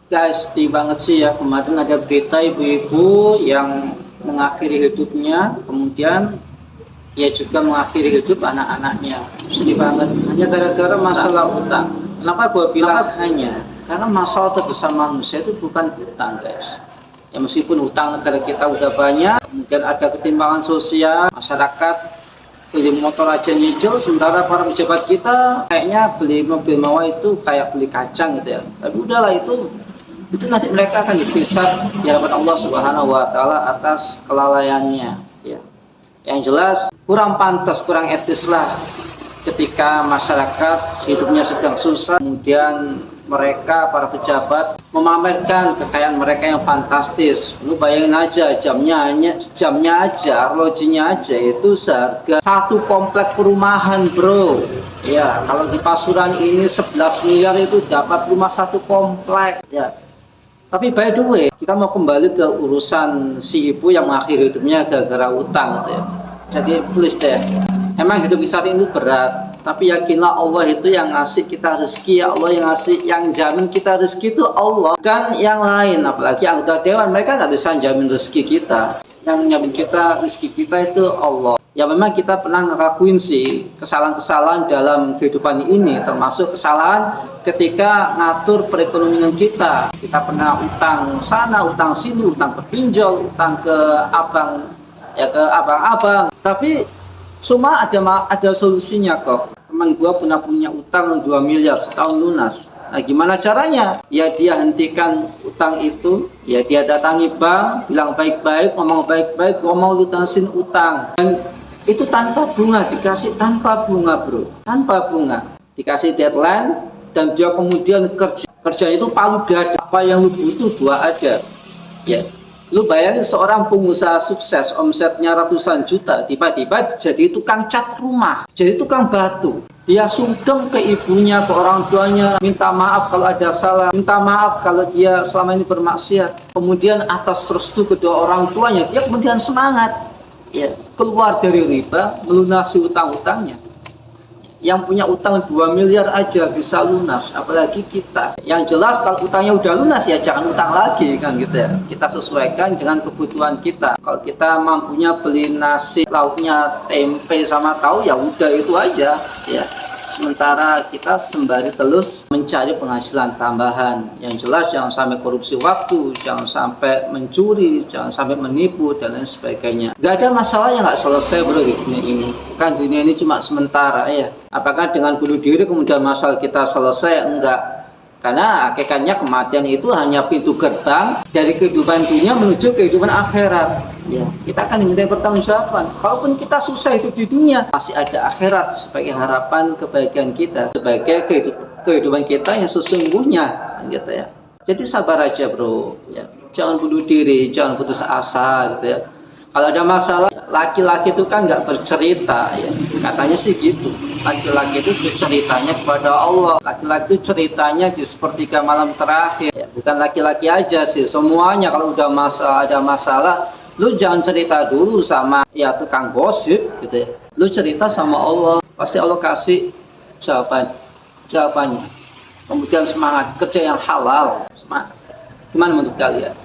Guys, sedih banget sih ya, kemarin ada berita ibu-ibu yang mengakhiri hidupnya, kemudian dia juga mengakhiri hidup anak-anaknya. Sedih banget, hanya gara-gara masalah utang. Kenapa gue bilang hanya? Karena masalah terbesar manusia itu bukan utang, guys. Ya meskipun utang negara kita udah banyak, kemudian ada ketimpangan sosial, masyarakat beli motor aja nyicil, sementara para pejabat kita kayaknya beli mobil mewah itu kayak beli kacang gitu ya. Tapi udahlah, itu nanti mereka akan dihisab di hadapan Allah Subhanahu wa taala atas kelalaiannya, ya. Yang jelas kurang pantas, kurang etis lah ketika masyarakat hidupnya sedang susah, kemudian mereka para pejabat memamerkan kekayaan mereka yang fantastis. Lu bayangin aja, jamnya aja, arlojinya aja itu seharga satu komplek perumahan, bro. Ya, kalau di Pasuruan ini 11 miliar itu dapat rumah satu komplek, ya. Tapi by the way, kita mau kembali ke urusan si ibu yang mengakhiri hidupnya gara-gara utang gitu ya. Jadi please deh, emang hidup saat ini berat, tapi yakinlah Allah itu yang ngasih kita rezeki, ya Allah yang ngasih, yang jamin kita rezeki itu Allah, kan yang lain. Apalagi anggota dewan, mereka nggak bisa jamin rezeki kita. Yang jamin kita rezeki kita itu Allah. Ya memang kita pernah ngelakuin sih kesalahan-kesalahan dalam kehidupan ini, termasuk kesalahan ketika ngatur perekonomian kita. Kita pernah utang sana, utang sini, utang ke pinjol, utang ke abang, ya ke abang-abang. Tapi semua ada solusinya kok. Teman gua punya utang 2 miliar setahun lunas. Nah gimana caranya? Ya dia hentikan utang itu, ya dia datangi bank, bilang baik-baik, ngomong baik-baik, gua mau lunasin utang. Dan itu tanpa bunga, dikasih tanpa bunga, bro, tanpa bunga, dikasih deadline, dan dia kemudian kerja itu palu gada. Apa yang lu butuh gua ada, ya. Lu bayangin seorang pengusaha sukses, omsetnya ratusan juta, tiba-tiba jadi tukang cat rumah, jadi tukang batu. Dia sungkem ke ibunya, ke orang tuanya, minta maaf kalau ada salah, minta maaf kalau dia selama ini bermaksiat. Kemudian atas restu kedua orang tuanya, dia kemudian semangat, ya, keluar dari riba, melunasi utang-utangnya. Yang punya utang 2 miliar aja bisa lunas, apalagi kita. Yang jelas kalau utangnya udah lunas ya jangan utang lagi, kan gitu ya. Kita sesuaikan dengan kebutuhan kita. Kalau kita mampunya beli nasi lauknya tempe sama tahu, ya udah itu aja, ya. Sementara kita sembari terus mencari penghasilan tambahan. Yang jelas jangan sampai korupsi waktu, jangan sampai mencuri, jangan sampai menipu, dan lain sebagainya. Gak ada masalah yang gak selesai, bro, di dunia ini. Kan dunia ini cuma sementara, ya. Apakah dengan bunuh diri kemudian masalah kita selesai? Enggak. Karena hakikatnya kematian itu hanya pintu gerbang dari kehidupan dunia menuju kehidupan akhirat. Ya, kita akan diminta pertanggungjawaban. Kalaupun kita susah hidup di dunia, masih ada akhirat sebagai harapan kebahagiaan kita, sebagai kehidupan kita yang sesungguhnya, gitu ya. Jadi sabar aja, bro. Ya, jangan bunuh diri, jangan putus asa, gitu ya. Kalau ada masalah, laki-laki itu kan nggak bercerita, ya. Katanya sih gitu. Laki-laki itu berceritanya kepada Allah. Laki-laki itu ceritanya di sepertiga malam terakhir. Ya, bukan laki-laki aja sih, semuanya kalau udah ada masalah, lu jangan cerita dulu sama ya tukang gosip, gitu ya. Lu cerita sama Allah, pasti Allah kasih jawabannya. Kemudian semangat kerja yang halal, semangat. Gimana menurut kalian?